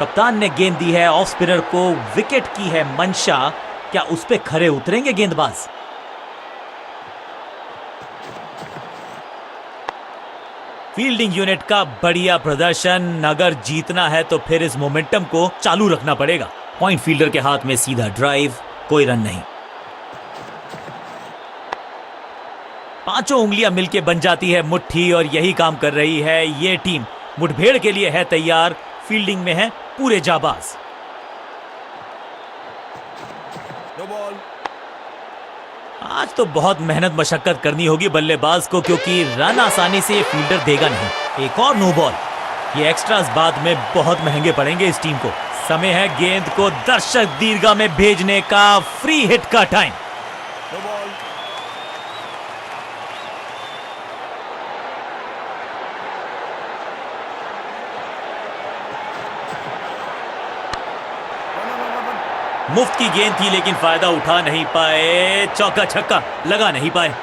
कप्तान ने गेंद दी है ऑफ स्पिनर को, विकेट की है मंशा। क्या उस पे खरे उतरेंगे गेंदबाज? फील्डिंग यूनिट का बढ़िया प्रदर्शन। अगर जीतना है तो फिर इस मोमेंटम को चालू रखना पड़ेगा। पॉइंट फील्डर के हाथ में सीधा ड्राइव, कोई रन नहीं। पांचों उंगलियां मिलके बन जाती है मुट्ठी और यही काम कर रही है ये टीम। मुठभेड़ के लिए है तैयार, फील्डिंग में है पूरे जाबाज। आज तो बहुत मेहनत मशक्कत करनी होगी बल्लेबाज को, क्योंकि रन आसानी से ये फील्डर देगा नहीं। एक और नो बॉल। ये एक्स्ट्रास बाद में बहुत महंगे पड़ेंगे इस टीम को। समय है गेंद को दर्शक दीर्घा में भेजने का। फ्री हिट का टाइम। मुफ्त की गेंद थी लेकिन फायदा उठा नहीं पाए। चौका छक्का लगा नहीं पाए।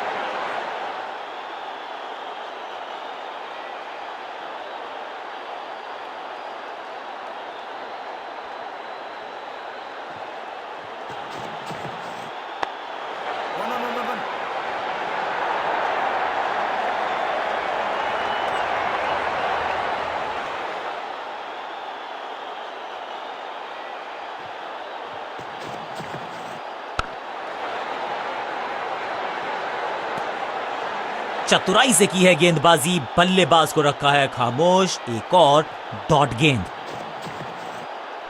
चतुराई से की है गेंदबाजी, बल्लेबाज को रखा है खामोश। एक और डॉट गेंद।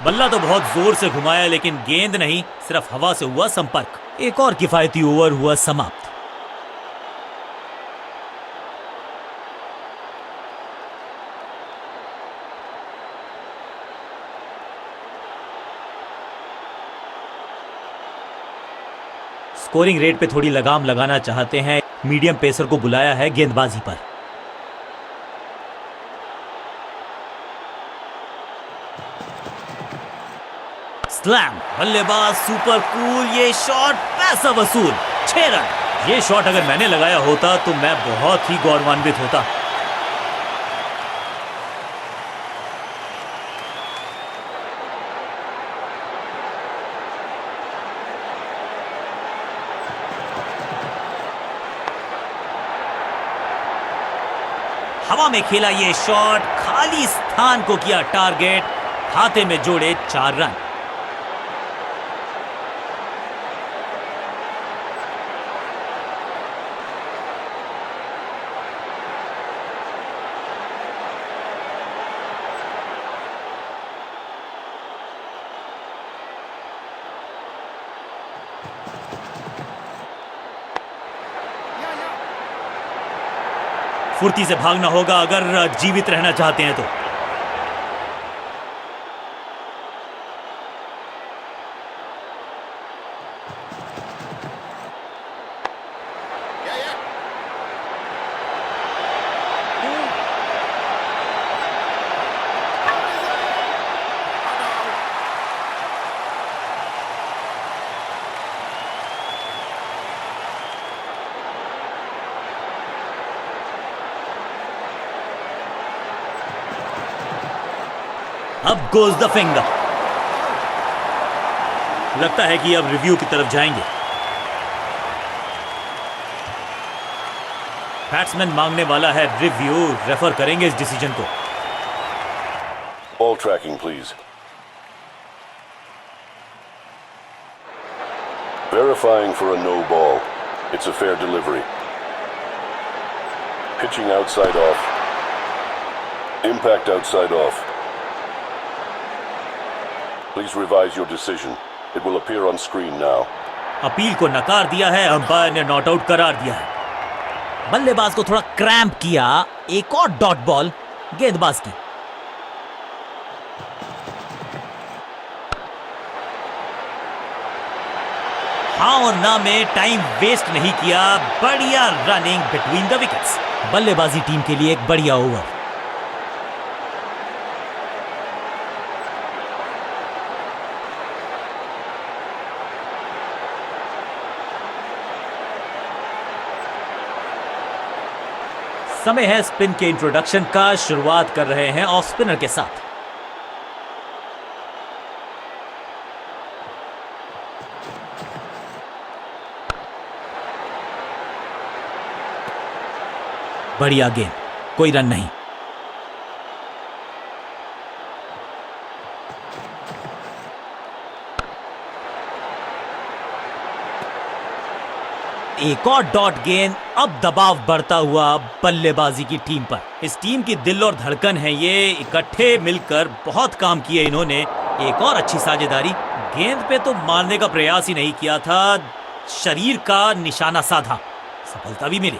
बल्ला तो बहुत जोर से घुमाया लेकिन गेंद नहीं, सिर्फ हवा से हुआ संपर्क। एक और किफायती ओवर हुआ समाप्त। स्कोरिंग रेट पे थोड़ी लगाम लगाना चाहते हैं, मीडियम पेसर को बुलाया है गेंदबाजी पर। स्लैम, बल्लेबाज सुपर कूल। ये शॉट पैसा वसूल, 6 रन। ये शॉट अगर मैंने लगाया होता तो मैं बहुत ही गौरवान्वित होता। हवा में खेला ये शॉट, खाली स्थान को किया टारगेट। खाते में जोड़े 4 रन। फुर्ती से भागना होगा अगर जीवित रहना चाहते हैं तो। अब गोज द फिंगर। लगता है कि अब रिव्यू की तरफ जाएंगे। बैट्समैन मांगने वाला है रिव्यू, रेफर करेंगे इस डिसीजन को। Ball tracking, please. Verifying for a no ball. It's a fair delivery. Pitching outside off. Impact outside off. Please revise your decision. It will appear on screen now. Appeal को नकार दिया है, umpire ने not out करार दिया है। बल्लेबाज को थोड़ा क्रैम्प किया। एक और डॉट बॉल गेंदबाज की। हाँ और ना में टाइम वेस्ट नहीं किया। बढ़िया रनिंग बिटवीन द विकेट्स। बल्लेबाजी टीम के लिए एक बढ़िया ओवर। समय है स्पिन के इंट्रोडक्शन का। शुरुआत कर रहे हैं ऑफ स्पिनर के साथ। बढ़िया गेंद, कोई रन नहीं। एक और डॉट गेंद। अब दबाव बढ़ता हुआ बल्लेबाजी की टीम पर। इस टीम की दिल और धड़कन है ये, इकट्ठे मिलकर बहुत काम किए इन्होंने। एक और अच्छी साझेदारी। गेंद पे तो मारने का प्रयास ही नहीं किया था, शरीर का निशाना साधा, सफलता भी मिली।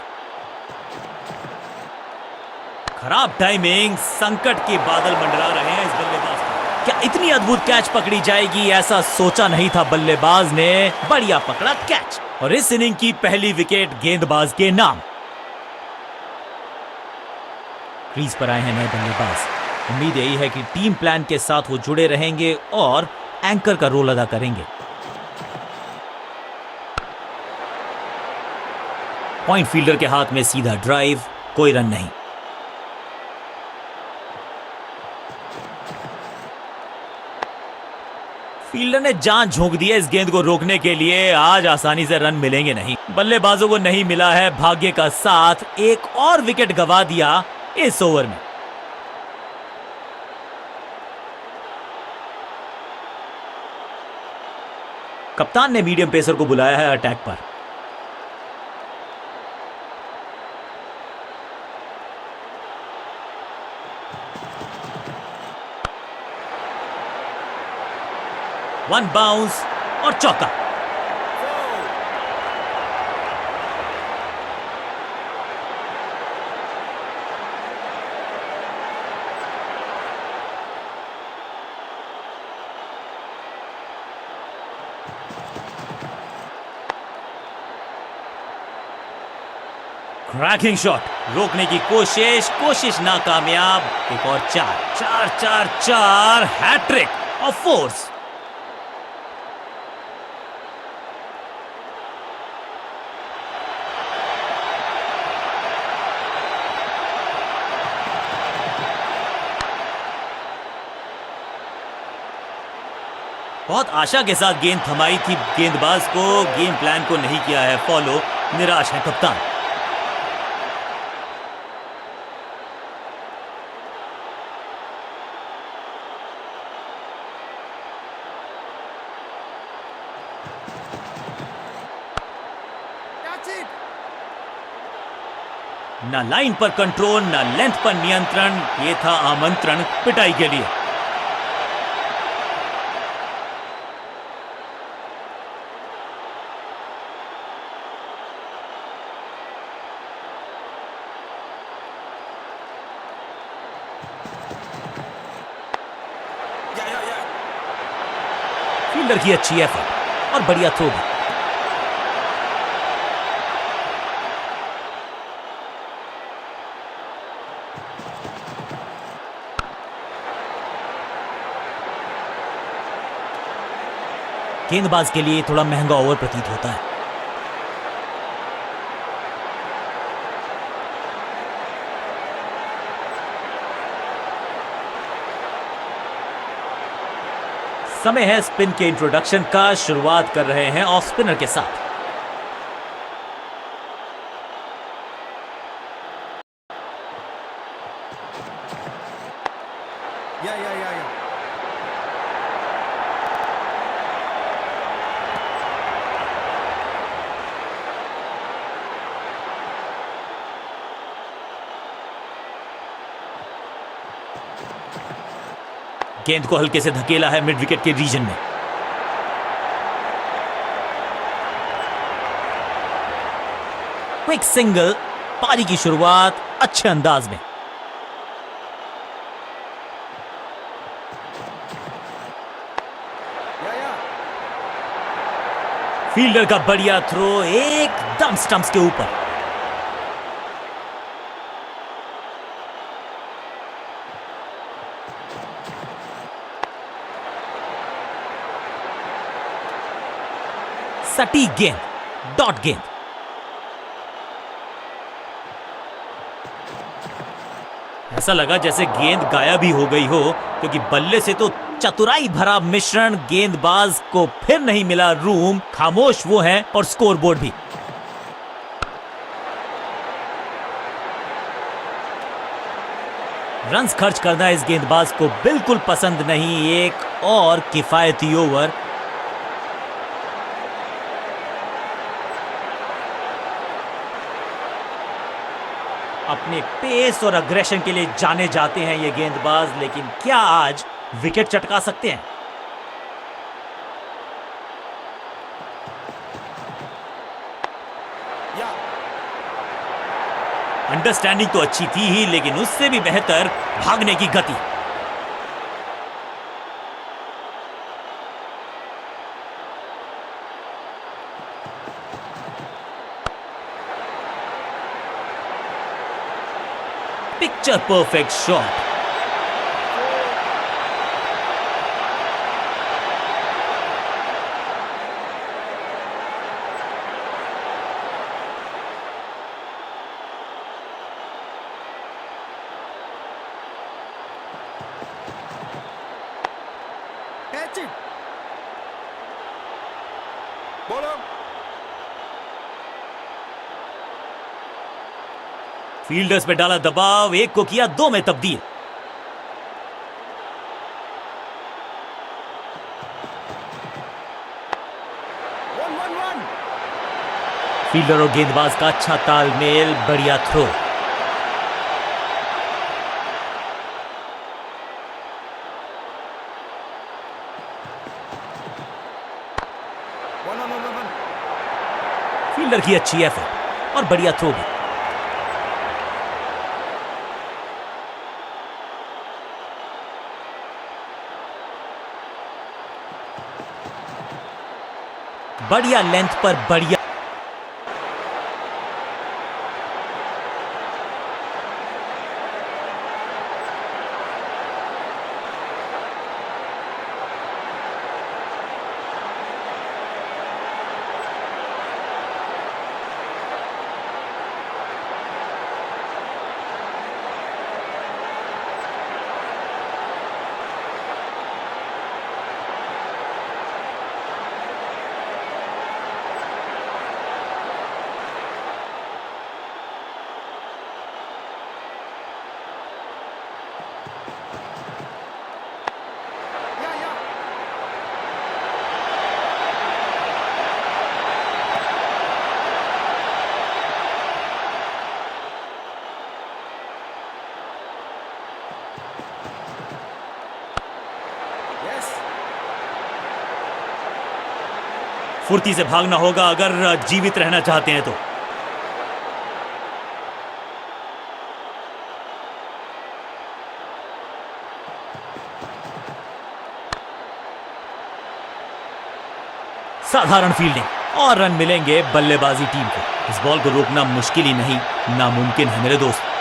खराब टाइमिंग, संकट के बादल मंडरा रहे हैं इस बल्लेबाज को। क्या इतनी अद्भुत कैच पकड़ी जाएगी, ऐसा सोचा नहीं था बल्लेबाज ने। बढ़िया पकड़ा कैच और इस इनिंग की पहली विकेट गेंदबाज के नाम। क्रीज पर आए हैं नए बल्लेबाज। उम्मीद यही है कि टीम प्लान के साथ वो जुड़े रहेंगे और एंकर का रोल अदा करेंगे। पॉइंट फील्डर के हाथ में सीधा ड्राइव, कोई रन नहीं। फील्डर ने जान झोंक दी है इस गेंद को रोकने के लिए। आज आसानी से रन मिलेंगे नहीं, बल्लेबाजों को नहीं मिला है भाग्य का साथ। एक और विकेट गंवा दिया इस ओवर में। कप्तान ने मीडियम पेसर को बुलाया है अटैक पर। वन बाउंस और चौका। क्रैकिंग शॉट, रोकने की कोशिश नाकामयाब। एक और चार हैट्रिक ऑफ फोर्स। बहुत आशा के साथ गेंद थमाई थी गेंदबाज को, गेम प्लान को नहीं किया है फॉलो। निराश है कप्तान। ना लाइन पर कंट्रोल, ना लेंथ पर नियंत्रण। ये था आमंत्रण पिटाई के लिए। फील्डर की अच्छी एफर्ट और बढ़िया थ्रो भी। गेंदबाज के लिए थोड़ा महंगा ओवर प्रतीत होता है। समय है स्पिन के इंट्रोडक्शन का। शुरुआत कर रहे हैं ऑफ स्पिनर के साथ। गेंद को हल्के से धकेला है मिड विकेट के रीजन में। क्विक सिंगल, पारी की शुरुआत अच्छे अंदाज में। फील्डर का बढ़िया थ्रो एकदम स्टंप्स के ऊपर। सटीक गेंद, डॉट गेंद। ऐसा लगा जैसे गेंद गायब ही हो गई हो, क्योंकि बल्ले से तो चतुराई भरा मिश्रण। गेंदबाज को फिर नहीं मिला रूम, खामोश वो हैं और स्कोरबोर्ड भी। रन्स खर्च करना इस गेंदबाज को बिल्कुल पसंद नहीं। एक और किफायती ओवर। अपने पेस और अग्रेशन के लिए जाने जाते हैं ये गेंदबाज, लेकिन क्या आज विकेट चटका सकते हैं? अंडरस्टैंडिंग तो अच्छी थी ही, लेकिन उससे भी बेहतर भागने की गति। Picture perfect shot. Catch it. Bowler. Fielders पे डाला दबाव, एक को किया दो में तब्दील। One. फील्डर और गेंदबाज का अच्छा तालमेल, बढ़िया थ्रो। One. फील्डर की अच्छी एफर्ट और बढ़िया थ्रो भी। बढ़िया लेंथ पर बढ़िया। Yeah. Yes. फुर्ती से भागना होगा अगर जीवित रहना चाहते हैं तो। साधारण फील्डिंग और रन मिलेंगे बल्लेबाजी टीम को। इस बॉल को रोकना मुश्किल ही नहीं, नामुमकिन है मेरे दोस्त।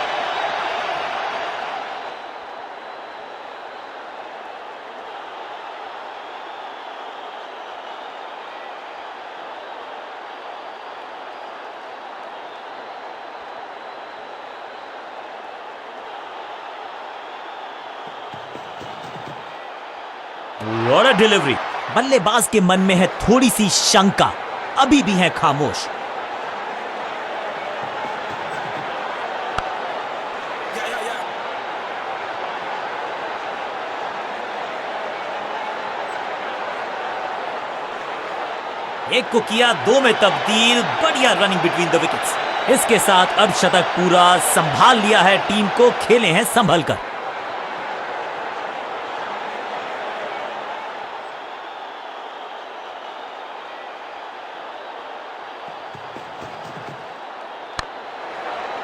What a delivery! बल्लेबाज के मन में है थोड़ी सी शंका, अभी भी है खामोश। Yeah. एक को किया दो में तब्दील, बढ़िया रनिंग बिटवीन द विकेट्स। इसके साथ अर्धशतक पूरा, संभाल लिया है टीम को, खेले हैं संभल कर।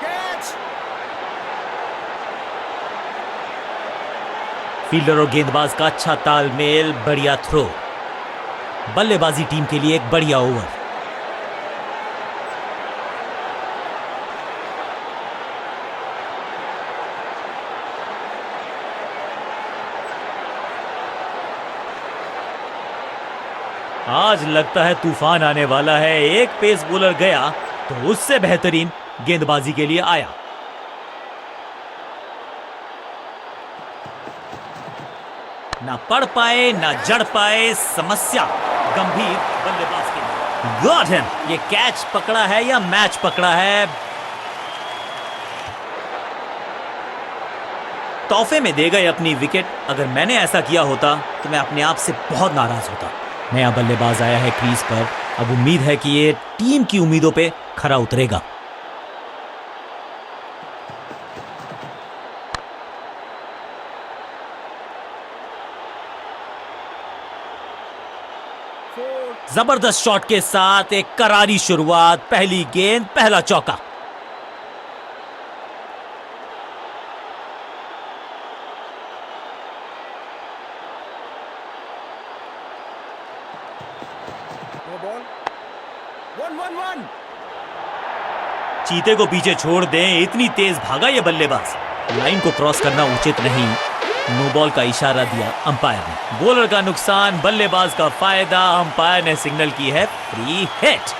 Catch. फील्डर और गेंदबाज का अच्छा तालमेल, बढ़िया थ्रो। बल्लेबाजी टीम के लिए एक बढ़िया ओवर। आज लगता है तूफान आने वाला है। एक पेस बॉलर गया तो उससे बेहतरीन गेंदबाजी के लिए आया। ना पढ़ पाए ना जड़ पाए, समस्या गंभीर बल्लेबाज के लिए। Got him. ये कैच पकड़ा है या मैच पकड़ा है? तोहफे में दे गए अपनी विकेट। अगर मैंने ऐसा किया होता तो मैं अपने आप से बहुत नाराज होता। नया बल्लेबाज आया है क्रीज पर, अब उम्मीद है कि ये टीम की उम्मीदों पे खरा उतरेगा। जबरदस्त शॉट के साथ एक करारी शुरुआत, पहली गेंद पहला चौका। No ball. 1-1-1. चीते को पीछे छोड़ दें, इतनी तेज भागा ये बल्लेबाज। लाइन को क्रॉस करना उचित नहीं। नो बॉल का इशारा दिया अंपायर ने। बॉलर का नुकसान, बल्लेबाज का फायदा। अंपायर ने सिग्नल की है फ्री हिट।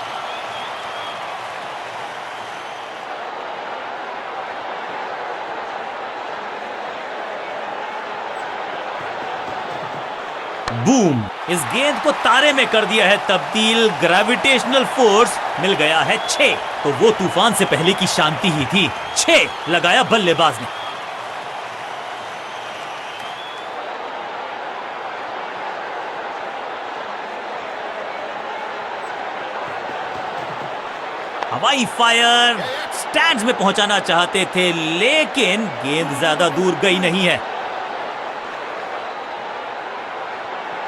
बूम! इस गेंद को तारे में कर दिया है तब्दील। ग्रेविटेशनल फोर्स मिल गया है 6। तो वो तूफान से पहले की शांति ही थी। 6 लगाया बल्लेबाज ने। हवाई फायर, स्टैंड्स में पहुंचाना चाहते थे, लेकिन गेंद ज्यादा दूर गई नहीं है।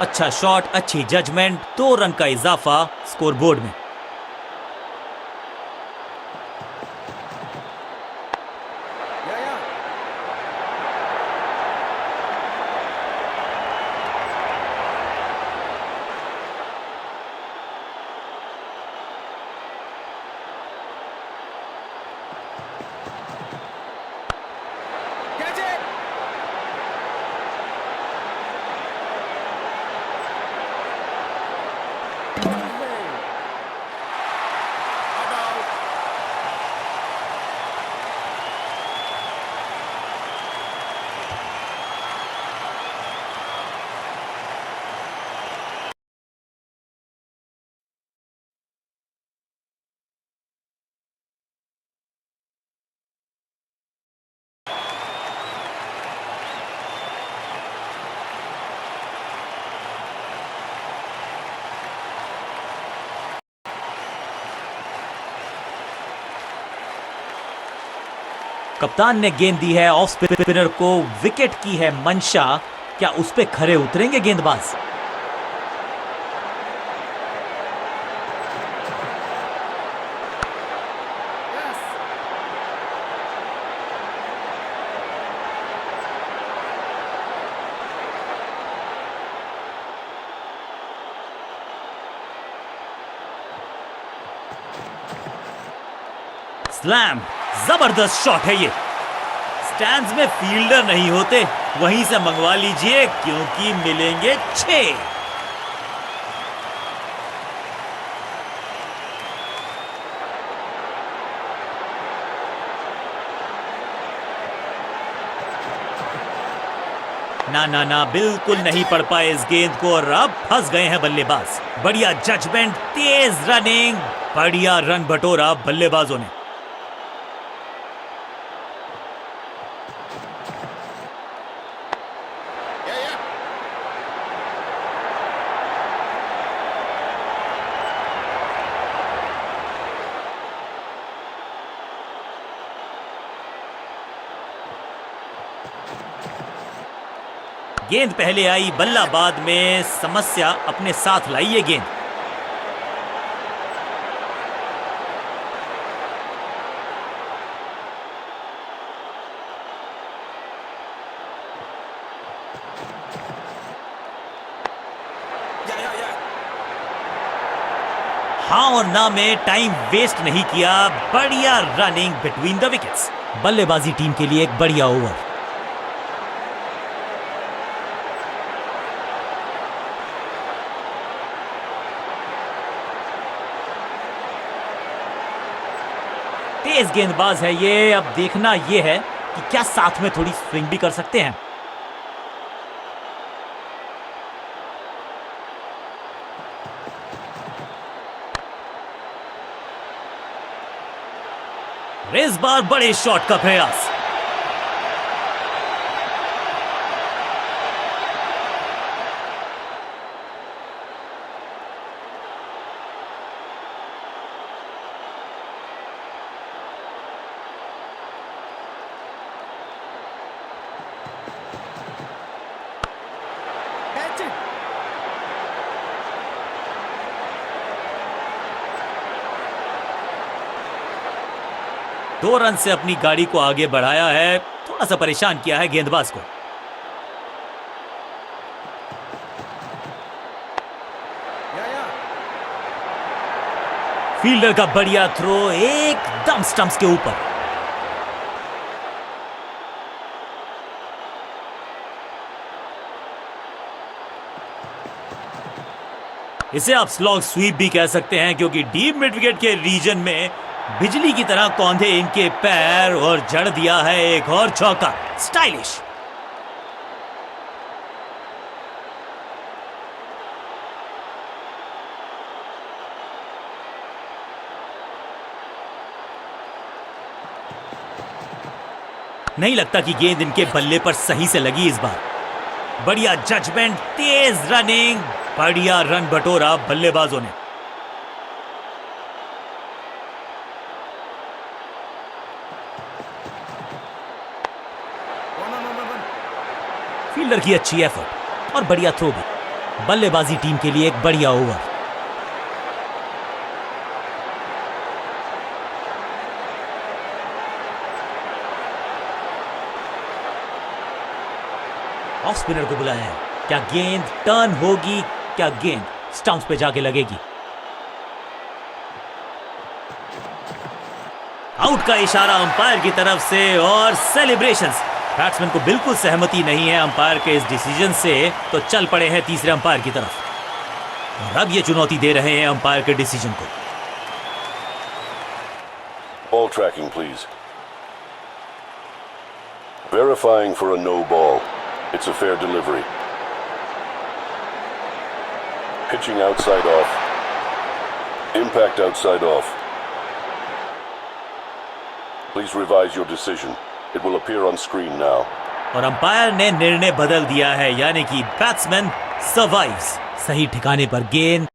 अच्छा शॉट, अच्छी जजमेंट, 2 रन का इजाफा स्कोरबोर्ड में। Yeah, yeah. Catch it. Not out. कप्तान ने गेंद दी है ऑफ स्पिनर को, विकेट की है मंशा। क्या उस पे खरे उतरेंगे गेंदबाज? Yes. स्लैम! जबरदस्त शॉट है ये। स्टैंड्स में फील्डर नहीं होते, वहीं से मंगवा लीजिए क्योंकि मिलेंगे 6। ना ना ना, बिल्कुल नहीं पढ़ पाए इस गेंद को और अब फंस गए हैं बल्लेबाज। बढ़िया जजमेंट, तेज रनिंग, बढ़िया रन बटोरा बल्लेबाजों ने। Yeah, yeah. गेंद पहले आई, बल्ला बाद में। समस्या अपने साथ लाई ये गेंद। Yeah, yeah, yeah. हाँ और ना में टाइम वेस्ट नहीं किया। बढ़िया रनिंग बिटवीन द विकेट्स। बल्लेबाजी टीम के लिए एक बढ़िया ओवर। तेज गेंदबाज है ये। अब देखना ये है कि क्या साथ में थोड़ी स्विंग भी कर सकते हैं। इस बार बड़े शॉट का प्रयास। Catch it. 2 रन से अपनी गाड़ी को आगे बढ़ाया है, थोड़ा सा परेशान किया है गेंदबाज को। Yeah. फील्डर का बढ़िया थ्रो एकदम स्टंप्स के ऊपर। इसे आप स्लॉग स्वीप भी कह सकते हैं, क्योंकि डीप मिड विकेट के रीजन में बिजली की तरह कौंधे इनके पैर और जड़ दिया है एक और चौका। स्टाइलिश। नहीं लगता कि गेंद इनके बल्ले पर सही से लगी इस बार। बढ़िया जजमेंट, तेज रनिंग, बढ़िया रन बटोरा बल्लेबाजों ने। One. फील्डर की अच्छी एफर्ट और बढ़िया थ्रो भी। बल्लेबाजी टीम के लिए एक बढ़िया ओवर। ऑफ स्पिनर को बुलाया है। क्या गेंद टर्न होगी? क्या गेंद स्टंप्स पे जाके लगेगी? आउट का इशारा अंपायर की तरफ से और सेलिब्रेशंस। बैट्समैन को बिल्कुल सहमति नहीं है अंपायर के इस डिसीजन से, तो चल पड़े हैं तीसरे अंपायर की तरफ और अब ये चुनौती दे रहे हैं अंपायर के डिसीजन को। Ball tracking, please. Verifying for a no ball. It's a fair delivery. Pitching outside off. Impact outside off. Please revise your decision. It will appear on screen now. और अंपायर ने निर्णय बदल दिया है, यानी कि बैट्समैन सर्वाइव्स। सही ठिकाने पर गेंद।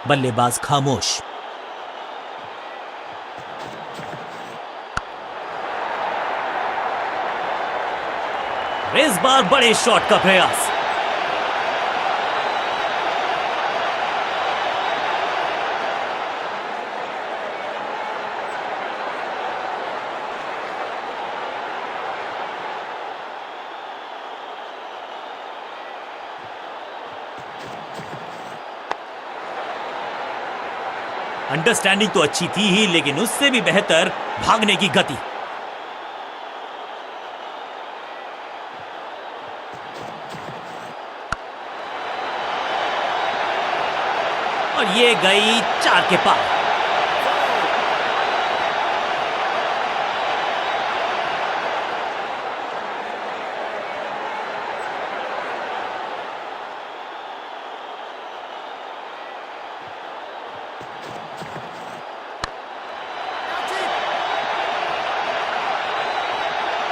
बल्लेबाज खामोश। इस बार बड़े शॉट का प्रयास। अंडरस्टैंडिंग तो अच्छी थी ही, लेकिन उससे भी बेहतर भागने की गति। और ये गई 4 के पार।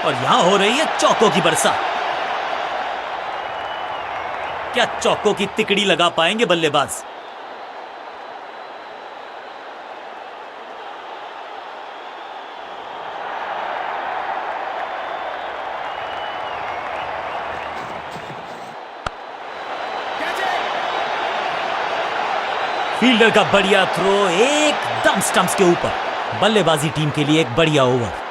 और यहां हो रही है चौकों की बरसात। क्या चौकों की तिकड़ी लगा पाएंगे बल्लेबाज? फील्डर का बढ़िया थ्रो एकदम स्टंप्स के ऊपर। बल्लेबाजी टीम के लिए एक बढ़िया ओवर।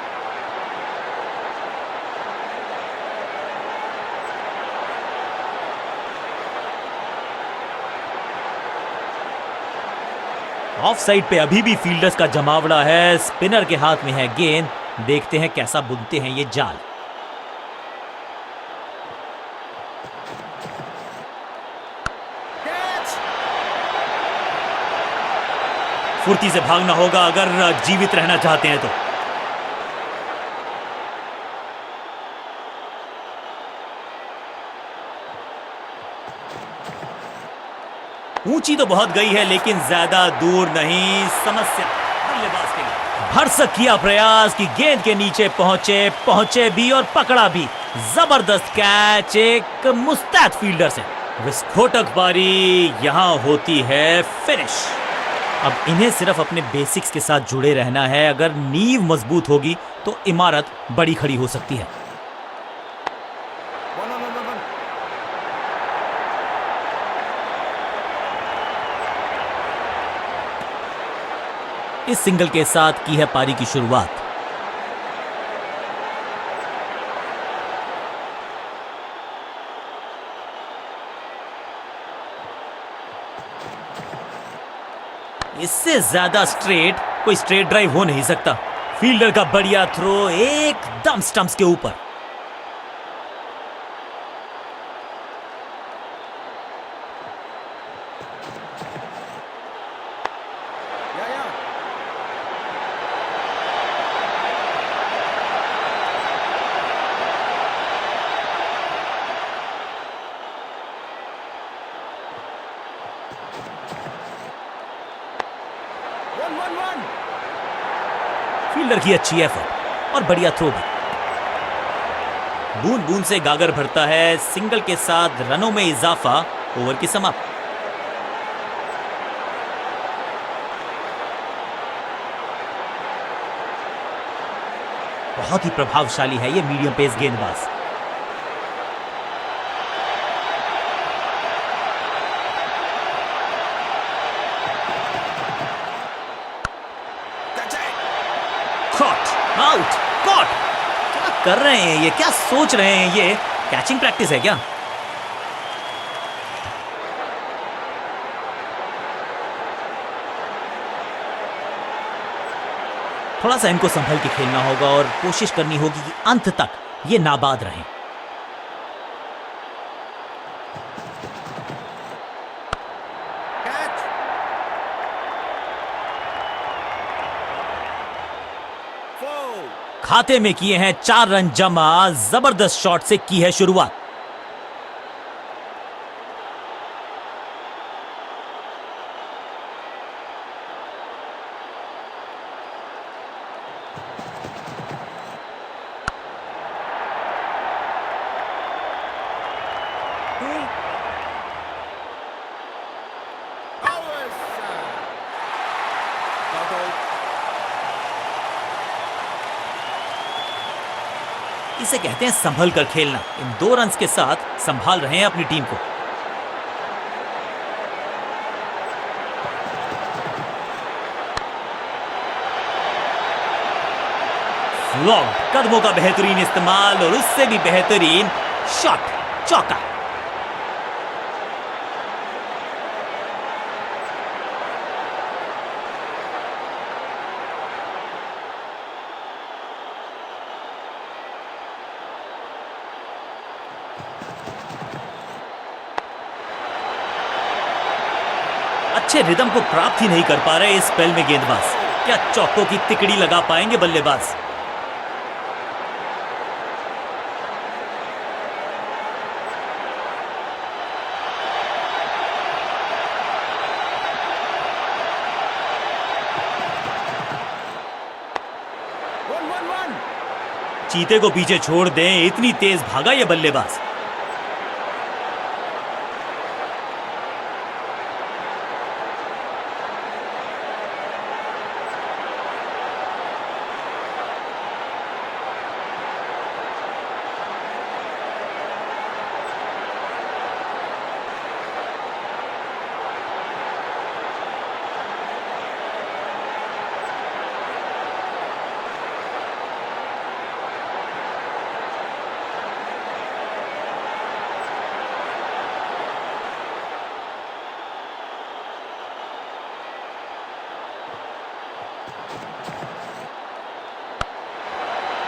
ऑफ साइड पे अभी भी फील्डर्स का जमावड़ा है। स्पिनर के हाथ में है गेंद। देखते हैं कैसा बुनते हैं ये जाल। Catch! फुर्ती से भागना होगा अगर जीवित रहना चाहते हैं तो। ऊंची तो बहुत गई है लेकिन ज्यादा दूर नहीं। समस्या बल्लेबाज के लिए। भरसक किया प्रयास कि गेंद के नीचे पहुंचे भी और पकड़ा भी। जबरदस्त कैच एक मुस्तैद फील्डर से। विस्फोटक पारी यहां होती है फिनिश। अब इन्हें सिर्फ अपने बेसिक्स के साथ जुड़े रहना है। अगर नींव मजबूत होगी तो इमारत बड़ी खड़ी हो सकती है। One. इस सिंगल के साथ की है पारी की शुरुआत। इससे ज्यादा स्ट्रेट कोई स्ट्रेट ड्राइव हो नहीं सकता। फील्डर का बढ़िया थ्रो एकदम स्टंप्स के ऊपर। Yeah. One. फील्डर की अच्छी एफर्ट और बढ़िया थ्रो भी। बूंद बूंद से गागर भरता है। सिंगल के साथ रनों में इजाफा। ओवर की समाप्ति। बहुत ही प्रभावशाली है ये मीडियम पेस गेंदबाज। That's it! Cot out cot. क्या कर रहे हैं ये? क्या सोच रहे हैं ये? कैचिंग प्रैक्टिस है क्या? थोड़ा सा इनको संभल के खेलना होगा और कोशिश करनी होगी कि अंत तक ये नाबाद रहें। Catch! Foul! खाते में किए हैं 4 रन जमा। जबरदस्त शॉट से की है शुरुआत। इसे कहते हैं संभल कर खेलना। इन 2 रन्स के साथ संभाल रहे हैं अपनी टीम को। फ्लॉग कदमों का बेहतरीन इस्तेमाल और उससे भी बेहतरीन शॉट। चौका। अच्छे रिदम को प्राप्त ही नहीं कर पा रहे इस स्पेल में गेंदबाज। क्या चौकों की तिकड़ी लगा पाएंगे बल्लेबाज? One. चीते को पीछे छोड़ दें, इतनी तेज भागा ये बल्लेबाज।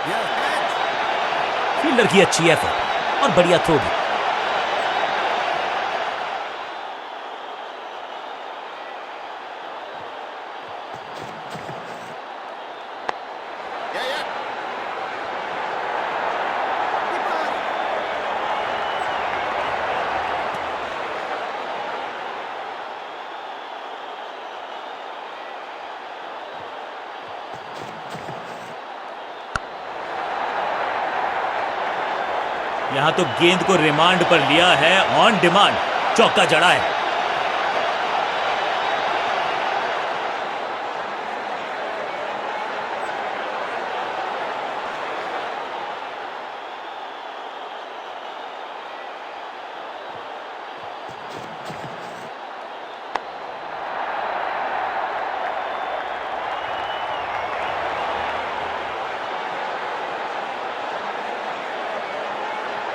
Yeah, catch. फील्डर की अच्छी एफर्ट और बढ़िया थ्रो भी। Yeah, yeah. Keeper. यहां तो गेंद को रिमांड पर लिया है, ऑन डिमांड चौका जड़ा है।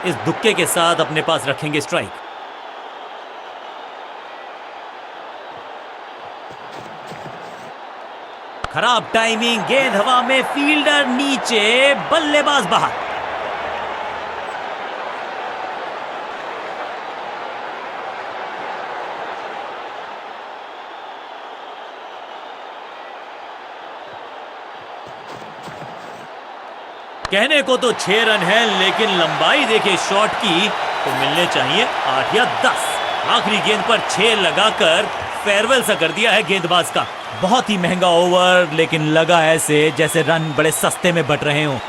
इस दुक्के के साथ अपने पास रखेंगे स्ट्राइक। खराब टाइमिंग, गेंद हवा में, फील्डर नीचे, बल्लेबाज बाहर। कहने को तो 6 रन है, लेकिन लंबाई देखे शॉट की तो मिलने चाहिए 8 या 10। आखिरी गेंद पर 6 लगाकर फेयरवेल सा कर दिया है गेंदबाज का। बहुत ही महंगा ओवर, लेकिन लगा ऐसे जैसे रन बड़े सस्ते में बट रहे हों।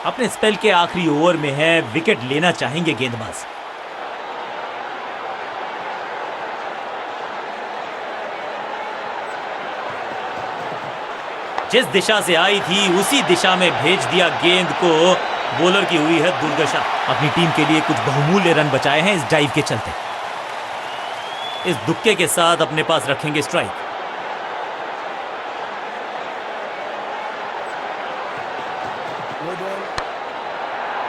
अपने स्पेल के आखिरी ओवर में है, विकेट लेना चाहेंगे गेंदबाज। जिस दिशा से आई थी उसी दिशा में भेज दिया गेंद को। बॉलर की हुई है दुर्दशा। अपनी टीम के लिए कुछ बहुमूल्य रन बचाए हैं इस डाइव के चलते। इस दुक्के के साथ अपने पास रखेंगे strike. No ball.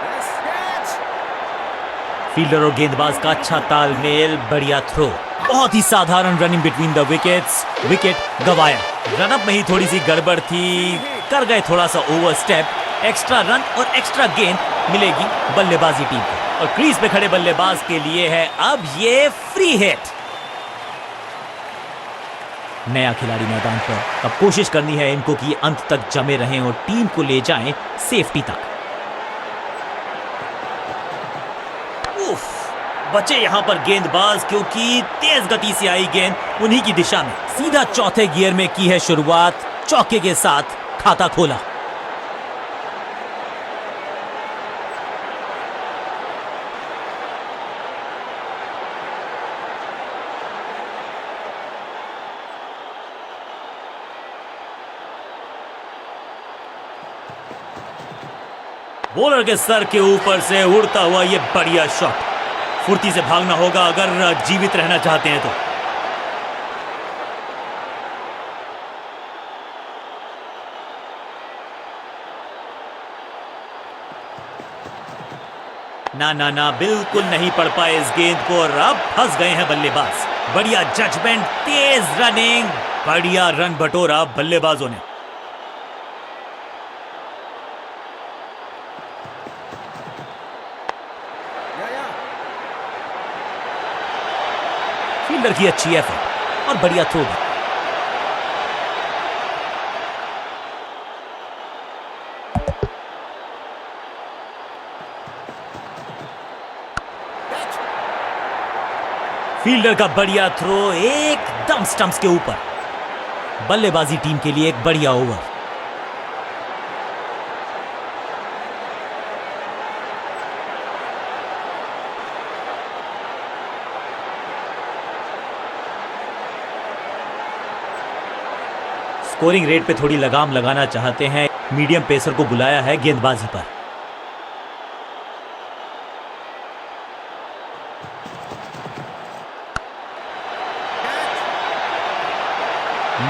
Yes, catch. Fielder और गेंदबाज का अच्छा तालमेल, बढ़िया थ्रो। बहुत ही साधारण running between the wickets, wicket गवाया। रनअप में ही थोड़ी सी गड़बड़ थी, कर गए थोड़ा सा ओवर स्टेप। एक्स्ट्रा रन और एक्स्ट्रा गेंद मिलेगी बल्लेबाजी टीम को। और क्रीज पे खड़े बल्लेबाज के लिए है अब ये फ्री हिट। नया खिलाड़ी मैदान पर, अब कोशिश करनी है इनको कि अंत तक जमे रहें और टीम को ले जाएं सेफ्टी तक। उफ, बचे यहां पर गेंदबाज, क्योंकि तेज गति से आई गेंद उन्हीं की दिशा में। सीधा चौथे गियर में की है शुरुआत, चौके के साथ खाता खोला। बॉलर के सर के ऊपर से उड़ता हुआ ये बढ़िया शॉट। फुर्ती से भागना होगा अगर जीवित रहना चाहते हैं तो। ना ना ना, बिल्कुल नहीं पड़ पाए इस गेंद को और अब फंस गए हैं बल्लेबाज। बढ़िया जजमेंट, तेज रनिंग, बढ़िया रन बटोरा बल्लेबाजों ने। Yeah, yeah. फील्डर की अच्छी एफर्ट और बढ़िया थ्रो भी। Catch. फील्डर का बढ़िया थ्रो एकदम स्टंप्स के ऊपर। बल्लेबाजी टीम के लिए एक बढ़िया ओवर। स्कोरिंग रेट पे थोड़ी लगाम लगाना चाहते हैं, मीडियम पेसर को बुलाया है गेंदबाजी पर।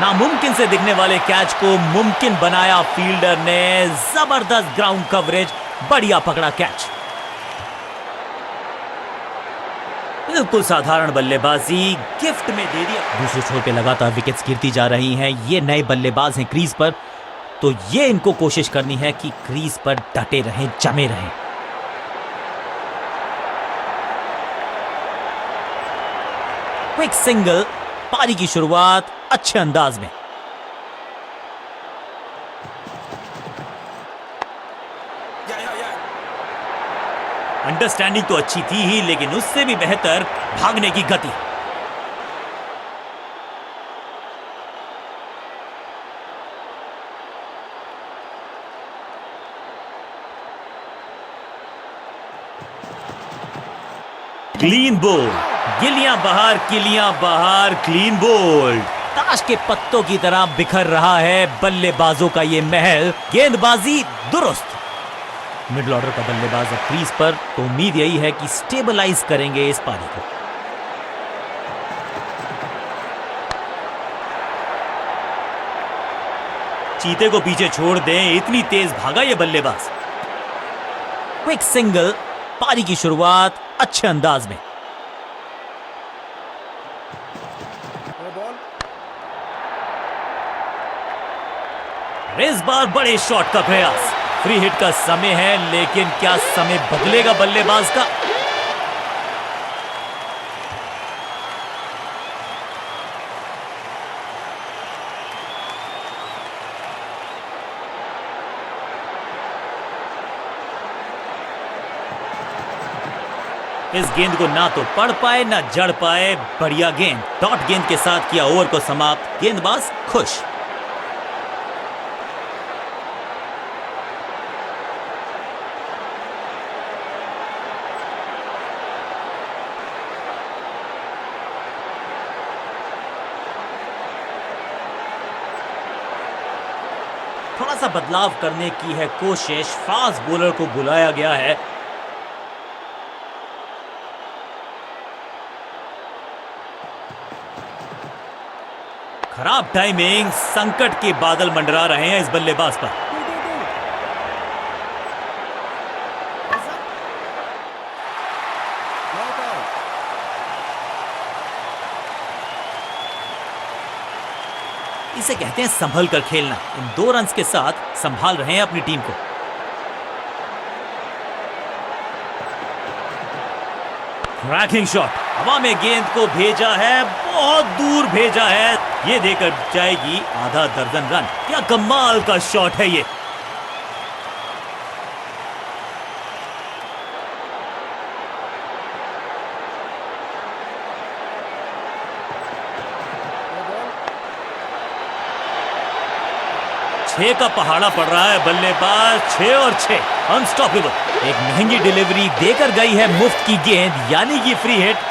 नामुमकिन से दिखने वाले कैच को मुमकिन बनाया फील्डर ने। जबरदस्त ग्राउंड कवरेज, बढ़िया पकड़ा कैच। बिल्कुल साधारण बल्लेबाजी गिफ्ट में दे दिया। दूसरे छोर पे लगातार विकेट्स गिरती जा रही हैं। ये नए बल्लेबाज हैं क्रीज पर, तो ये इनको कोशिश करनी है कि क्रीज पर डटे रहें, जमे रहें। क्विक सिंगल, पारी की शुरुआत अच्छे अंदाज में। अंडरस्टैंडिंग तो अच्छी थी ही, लेकिन उससे भी बेहतर भागने की गति। क्लीन बोल्ड, गिलियां बाहर, किलियां बाहर, क्लीन बोल्ड। ताश के पत्तों की तरह बिखर रहा है बल्लेबाजों का ये महल। गेंदबाजी दुरुस्त। मिडिल ऑर्डर का बल्लेबाज अब क्रीज पर, तो उम्मीद यही है कि स्टेबलाइज करेंगे इस पारी को। चीते को पीछे छोड़ दें, इतनी तेज भागा ये बल्लेबाज। क्विक सिंगल, पारी की शुरुआत अच्छे अंदाज में। No ball. इस बार बड़े शॉट का प्रयास। फ्री हिट का समय है, लेकिन क्या समय बदलेगा बल्लेबाज का? इस गेंद को ना तो पढ़ पाए ना जड़ पाए। बढ़िया गेंद, डॉट गेंद के साथ किया ओवर को समाप्त। गेंदबाज खुश। थोड़ा सा बदलाव करने की है कोशिश। फास्ट बॉलर को बुलाया गया है। खराब टाइमिंग, संकट के बादल मंडरा रहे हैं इस बल्लेबाज पर। ऐसा? Not out. इसे कहते हैं संभल कर खेलना। इन 2 रन्स के साथ संभाल रहे हैं अपनी टीम को। क्रैकिंग शॉट, हवा में गेंद को भेजा है, बहुत दूर भेजा है। ये देकर जाएगी आधा दर्जन रन। क्या कमाल का शॉट है ये। No ball. 6 का पहाड़ा पड़ रहा है। बल्लेबाज 6 और 6, अनस्टॉपेबल। एक महंगी डिलीवरी देकर गई है मुफ्त की गेंद, यानी कि फ्री हिट।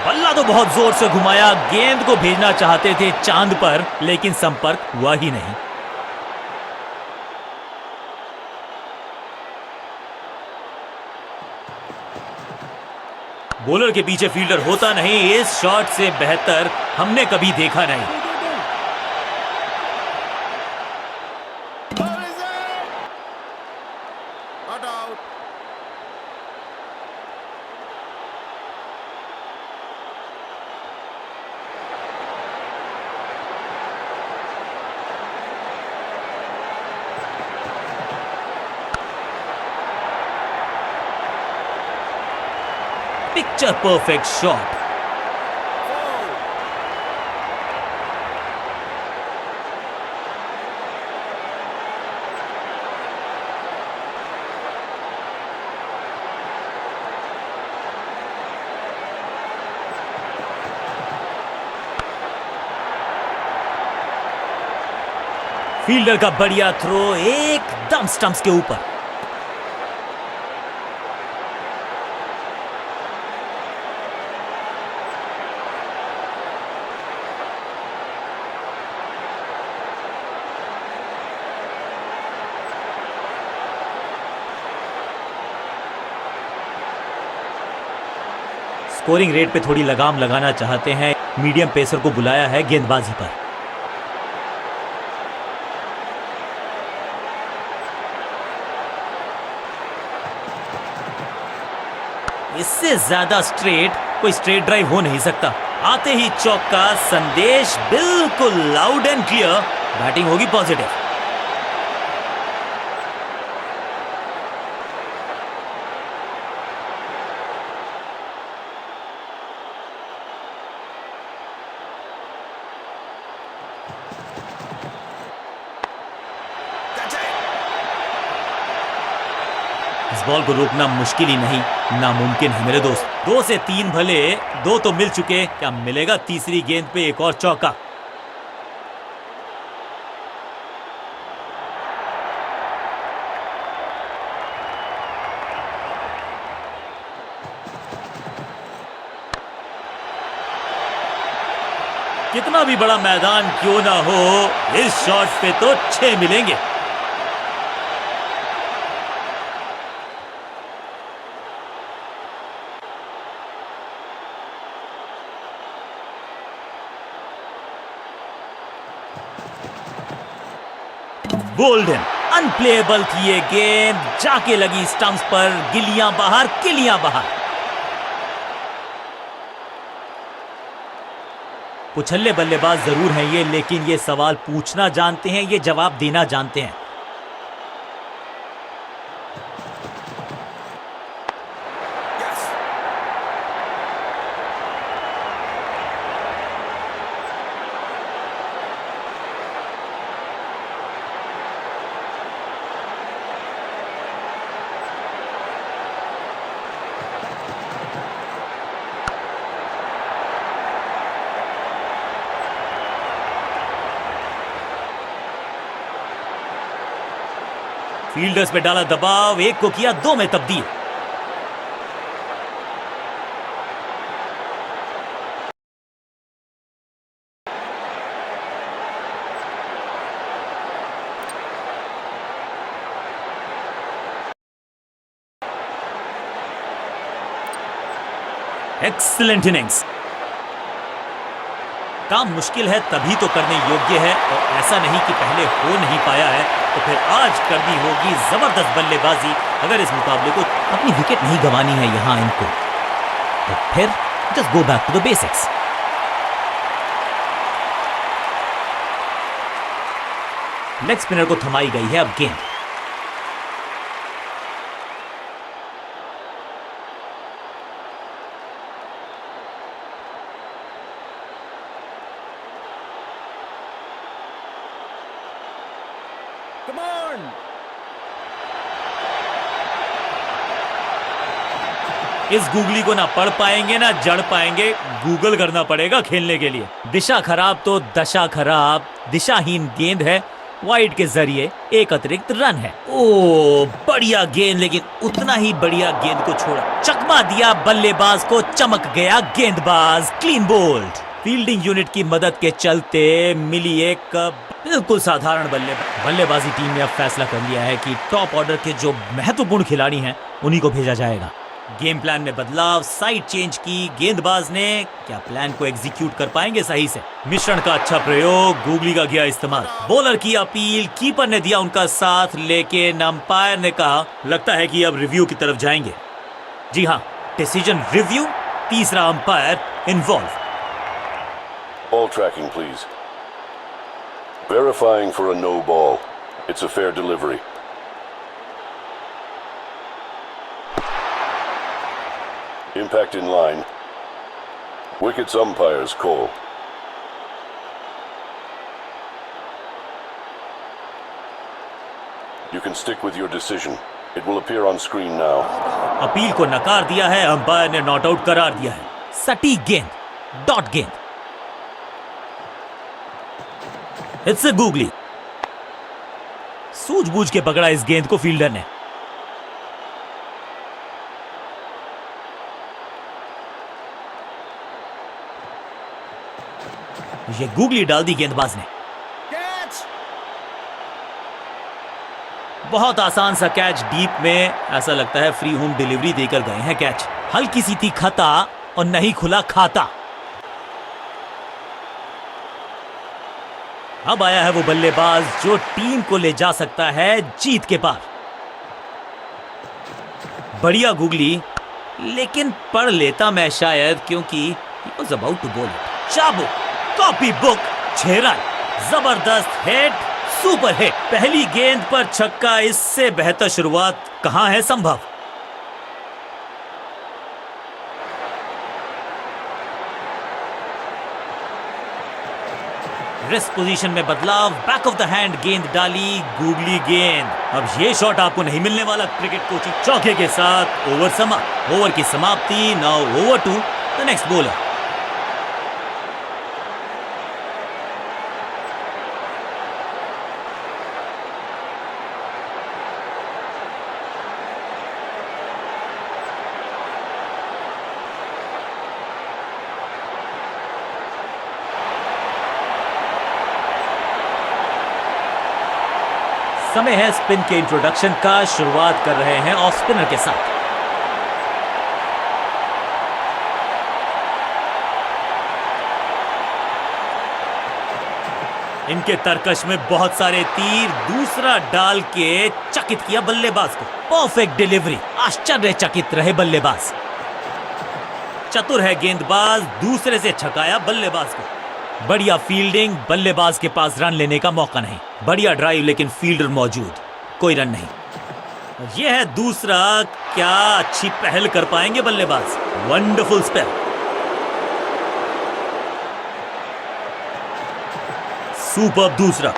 बल्ला तो बहुत जोर से घुमाया। गेंद को भेजना चाहते थे चांद पर, लेकिन संपर्क हुआ ही नहीं। बॉलर के पीछे फील्डर होता नहीं। इस शॉट से बेहतर हमने कभी देखा नहीं। Where is it? Not out. Picture perfect shot. Foul. Fielder का बढ़िया थ्रो, एकदम स्टंप्स के ऊपर। स्कोरिंग रेट पे थोड़ी लगाम लगाना चाहते हैं, मीडियम पेसर को बुलाया है गेंदबाजी पर। इससे ज्यादा स्ट्रेट कोई स्ट्रेट ड्राइव हो नहीं सकता। आते ही चौका, संदेश बिल्कुल लाउड एंड क्लियर, बैटिंग होगी पॉजिटिव। इस बॉल को रोकना मुश्किल ही नहीं, नामुमकिन है मेरे दोस्त। 2 से 3 भले, 2 तो मिल चुके, क्या मिलेगा तीसरी गेंद पे एक और चौका? कितना भी बड़ा मैदान क्यों ना हो, इस शॉट पे तो 6 मिलेंगे। गोल्डन, अनप्लेएबल थी ये गेंद, जाके लगी स्टंप्स पर, गिलियां बाहर, किलियां बाहर। उछल्ले बल्लेबाज जरूर हैं ये, लेकिन ये सवाल पूछना जानते हैं, ये जवाब देना जानते हैं। फील्डर्स पे डाला दबाव, एक को किया 2 में तब्दील। Excellent innings. काम मुश्किल है तभी तो करने योग्य है, और ऐसा नहीं कि पहले हो नहीं पाया है तो फिर आज करनी होगी जबरदस्त बल्लेबाजी। अगर इस मुकाबले को अपनी विकेट नहीं गंवानी है यहां इनको, तो फिर just go back to the basics. Leg spinner को थमाई गई है अब गेंद। Come on! इस गूगली को ना पढ़ पाएंगे ना जड़ पाएंगे, गूगल करना पड़ेगा खेलने के लिए। दिशा खराब तो दशा खराब, दिशाहीन गेंद है, वाइड के जरिए एक अतिरिक्त रन है। ओ बढ़िया गेंद, लेकिन उतना ही बढ़िया गेंद को छोड़ा, चकमा दिया बल्लेबाज को, चमक गया गेंदबाज, क्लीन बोल्ड। फील्डिंग यूनिट की मदद के चलते मिली एक बिल्कुल साधारण बल्लेबाजी टीम ने अब फैसला कर लिया है कि टॉप ऑर्डर के जो महत्वपूर्ण खिलाड़ी हैं उन्हीं को भेजा जाएगा। गेम प्लान में बदलाव, साइड चेंज की गेंदबाज ने, क्या प्लान को एग्जीक्यूट कर पाएंगे सही से? मिश्रण का अच्छा प्रयोग, गूगली का किया इस्तेमाल, बॉलर की अपील, कीपर ने दिया उनका साथ, लेकिन अंपायर ने कहा लगता है कि अब रिव्यू की तरफ जाएंगे। जी हाँ, डिसीजन रिव्यू, तीसरा umpire involve. Ball tracking, please. Verifying for a no ball. It's a fair delivery. Impact in line. Wickets umpire's call. You can stick with your decision. It will appear on screen now. Appeal को नकार दिया है, umpire ने not out करार दिया है। सटीक गेंद, डॉट गेंद। It's a googly. सूझबूझ के पकड़ा इस गेंद को फील्डर ने। ये गूगली डाल दी गेंदबाज ने। Catch! बहुत आसान सा कैच, डीप में, ऐसा लगता है फ्री होम डिलीवरी देकर गए हैं कैच। हल्की सी थी खता और नहीं खुला खाता। अब आया है वो बल्लेबाज जो टीम को ले जा सकता है जीत के पार। बढ़िया गुगली, लेकिन पढ़ लेता मैं शायद, क्योंकि he was about to bowl it। चाबुक, कॉपी बुक, 6 रन, जबरदस्त हिट, सुपर हिट। पहली गेंद पर छक्का, इससे बेहतर शुरुआत कहां है संभव। रिस्क पोजीशन में बदलाव, बैक ऑफ द हैंड गेंद डाली, गूगली गेंद। अब ये शॉट आपको नहीं मिलने वाला क्रिकेट कोचिंग। चौके के साथ ओवर समाप्त। ओवर की समाप्ति। Now over to the next bowler. समय है स्पिन के इंट्रोडक्शन का। शुरुआत कर रहे हैं ऑफ स्पिनर के साथ। इनके तरकश में बहुत सारे तीर। दूसरा डाल के चकित किया बल्लेबाज को। परफेक्ट डिलीवरी, आश्चर्यचकित रहे बल्लेबाज। चतुर है गेंदबाज, दूसरे से छकाया बल्लेबाज को। बढ़िया फील्डिंग, बल्लेबाज के पास रन लेने का मौका नहीं। बढ़िया ड्राइव, लेकिन फील्डर मौजूद, कोई रन नहीं। यह है दूसरा। क्या अच्छी पहल कर पाएंगे बल्लेबाज। Wonderful spell. सुपर दूसरा।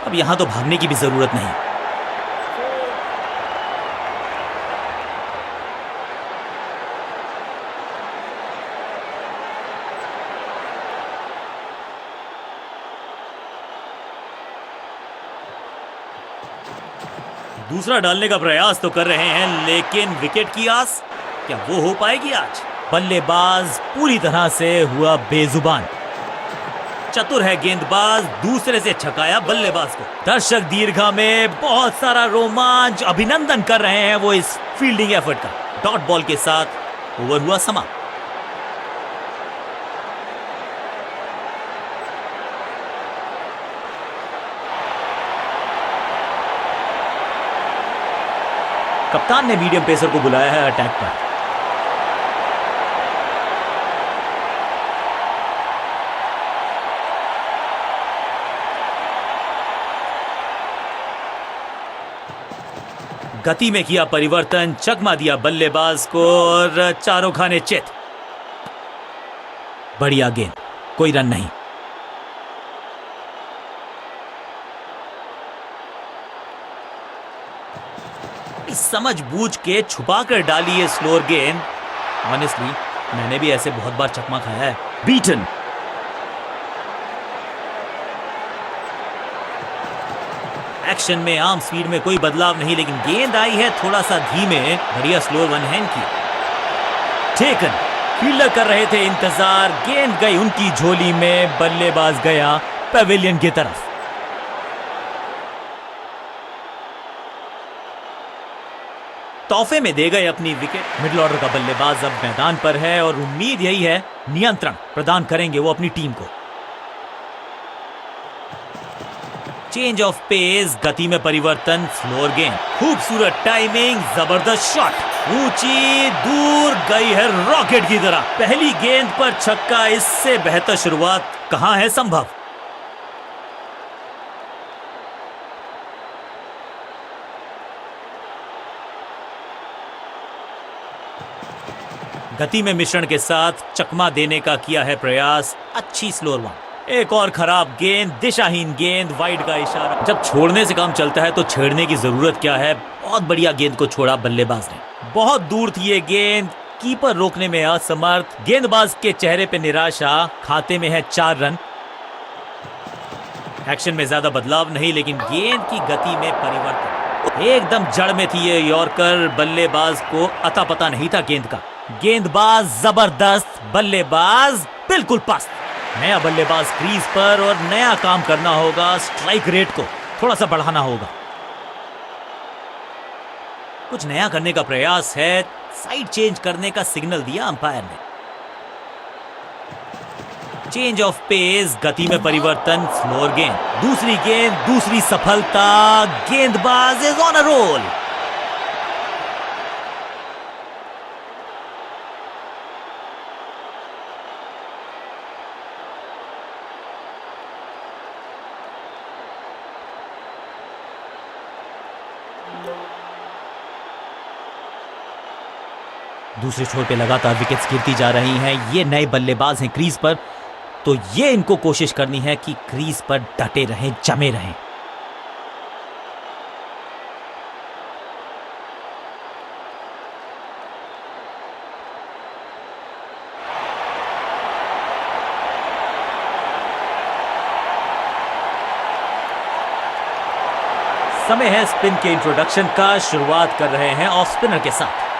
अब यहां तो भागने की भी जरूरत नहीं। दूसरा डालने का प्रयास तो कर रहे हैं, लेकिन विकेट की आस, क्या वो हो पाएगी आज। बल्लेबाज पूरी तरह से हुआ बेजुबान। चतुर है गेंदबाज, दूसरे से छकाया बल्लेबाज को। दर्शक दीर्घा में बहुत सारा रोमांच। अभिनंदन कर रहे हैं वो इस फील्डिंग एफर्ट का। डॉट बॉल के साथ ओवर हुआ समाप्त। कप्तान ने मीडियम पेसर को बुलाया है अटैक पर। गति में किया परिवर्तन, चकमा दिया बल्लेबाज को और चारों खाने चित। बढ़िया गेंद, कोई रन नहीं। समझ बूझ के छुपा कर डाली है स्लोअर गेंद। ऑनेस्टली मैंने भी ऐसे बहुत बार चकमा खाया है। बीटन। एक्शन में आर्म स्पीड में कोई बदलाव नहीं, लेकिन गेंद आई है थोड़ा सा धीमे। बढ़िया स्लोअर वन हैंड की। टेकन। फील्डर कर रहे थे इंतजार, गेंद गई उनकी झोली में। बल्लेबाज गया पवेलियन की तरफ। तोहफे में दे गए अपनी विकेट। मिडिल ऑर्डर का बल्लेबाज अब मैदान पर है और उम्मीद यही है नियंत्रण प्रदान करेंगे वो अपनी टीम को। चेंज ऑफ पेस, गति में परिवर्तन, स्लोअर गेंद। खूबसूरत टाइमिंग, जबरदस्त शॉट। ऊंची दूर गई है रॉकेट की तरह। पहली गेंद पर छक्का, इससे बेहतर शुरुआत कहां है संभव। गति में मिश्रण के साथ चकमा देने का किया है प्रयास। अच्छी स्लोअर वन। एक और खराब गेंद, दिशाहीन गेंद, वाइड का इशारा। जब छोड़ने से काम चलता है तो छेड़ने की जरूरत क्या है। बहुत बढ़िया गेंद को छोड़ा बल्लेबाज ने। बहुत दूर थी ये गेंद, कीपर रोकने में असमर्थ। गेंदबाज के चेहरे पे निराशा। खाते में है 4 रन। एक्शन में ज्यादा बदलाव नहीं, लेकिन गेंद की गति में परिवर्तन। एकदम जड़ में थी ये यॉर्कर। बल्लेबाज को अता पता नहीं था गेंद का। गेंदबाज जबरदस्त, बल्लेबाज बिल्कुल पस्त। नया बल्लेबाज क्रीज पर और नया काम करना होगा। स्ट्राइक रेट को थोड़ा सा बढ़ाना होगा। कुछ नया करने का प्रयास है, साइड चेंज करने का सिग्नल दिया अंपायर ने। चेंज ऑफ पेस, गति में परिवर्तन, स्लोअर गेंद, दूसरी गेंद, दूसरी सफलता, गेंदबाज इज ऑन अ रोल। दूसरे छोर पे लगातार विकेट्स गिरती जा रही हैं। ये नए बल्लेबाज हैं क्रीज पर, तो ये इनको कोशिश करनी है कि क्रीज पर डटे रहें, जमे रहें। समय है स्पिन के इंट्रोडक्शन का। शुरुआत कर रहे हैं ऑफ स्पिनर के साथ।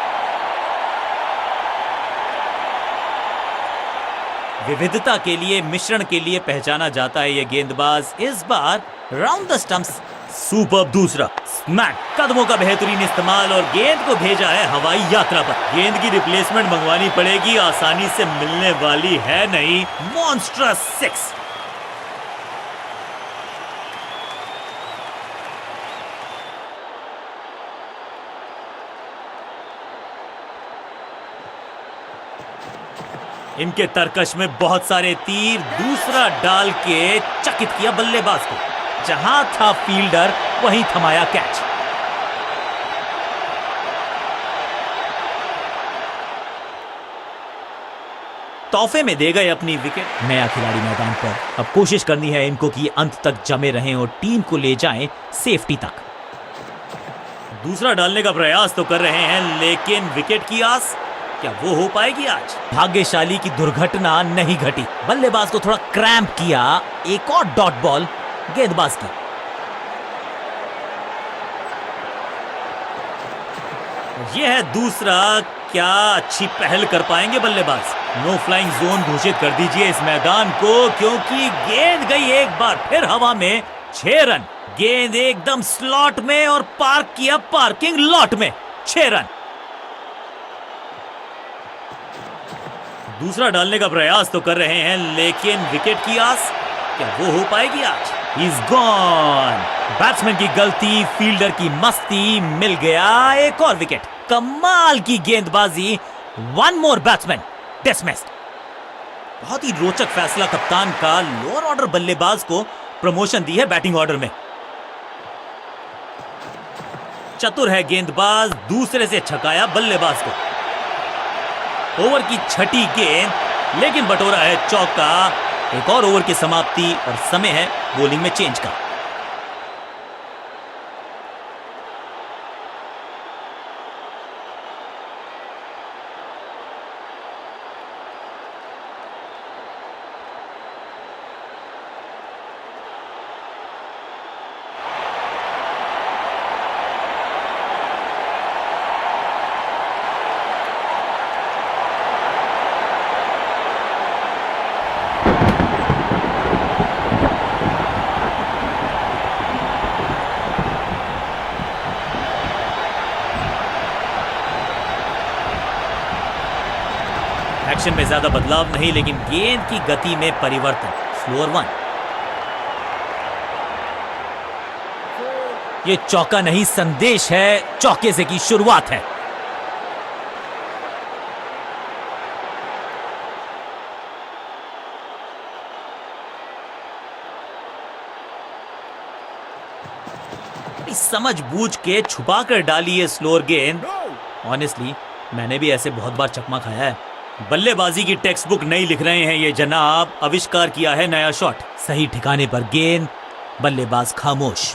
विविधता के लिए, मिश्रण के लिए पहचाना जाता है ये गेंदबाज। इस बार राउंड द स्टंप्स, सुपर दूसरा स्मैक, कदमों का बेहतरीन इस्तेमाल और गेंद को भेजा है हवाई यात्रा पर। गेंद की रिप्लेसमेंट मंगवानी पड़ेगी, आसानी से मिलने वाली है नहीं। मॉन्स्ट्रस 6। इनके तरकश में बहुत सारे तीर, दूसरा डाल के चकित किया बल्लेबाज को। जहां था फील्डर वहीं थमाया कैच। तोहफे में दे गए अपनी विकेट। नया खिलाड़ी मैदान पर, अब कोशिश करनी है इनको कि अंत तक जमे रहें और टीम को ले जाएं सेफ्टी तक। दूसरा डालने का प्रयास तो कर रहे हैं, लेकिन विकेट की आस, क्या वो हो पाएगी आज? भाग्यशाली की दुर्घटना नहीं घटी। बल्लेबाज को थोड़ा क्रैम्प किया। एक और डॉट बॉल गेंदबाज की। यह है दूसरा। क्या अच्छी पहल कर पाएंगे बल्लेबाज? नो फ्लाइंग जोन घोषित कर दीजिए इस मैदान को, क्योंकि गेंद गई एक बार फिर हवा में। 6 रन। गेंद एकदम स्लॉट में और पार्क किया पार्किंग लॉट में। 6 रन। दूसरा डालने का प्रयास तो कर रहे हैं, लेकिन विकेट की आस, क्या वो हो पाएगी आज? He's gone। बैट्समैन की गलती, फील्डर की मस्ती, मिल गया एक और विकेट। कमाल की गेंदबाजी। 1 मोर बैट्समैन डिसमिस्ड। बहुत ही रोचक फैसला कप्तान का। लोअर ऑर्डर बल्लेबाज को प्रमोशन दी है बैटिंग ऑर्डर में। चतुर है गेंदबाज, दूसरे से छकाया बल्लेबाज को। ओवर की छठी गेंद, लेकिन बटोरा है चौका। एक और ओवर की समाप्ति और समय है बॉलिंग में चेंज का। एक्शन में ज्यादा बदलाव नहीं, लेकिन गेंद की गति में परिवर्तन। स्लोअर 1। ये चौका नहीं, संदेश है। चौके से की शुरुआत है। समझ बूझ के छुपा कर डाली है स्लोअर गेंद। ऑनेस्टली मैंने भी ऐसे बहुत बार चकमा खाया है। बल्लेबाजी की टेक्स्ट बुक नहीं लिख रहे हैं ये जनाब। आविष्कार किया है नया शॉट। सही ठिकाने पर गेंद, बल्लेबाज खामोश।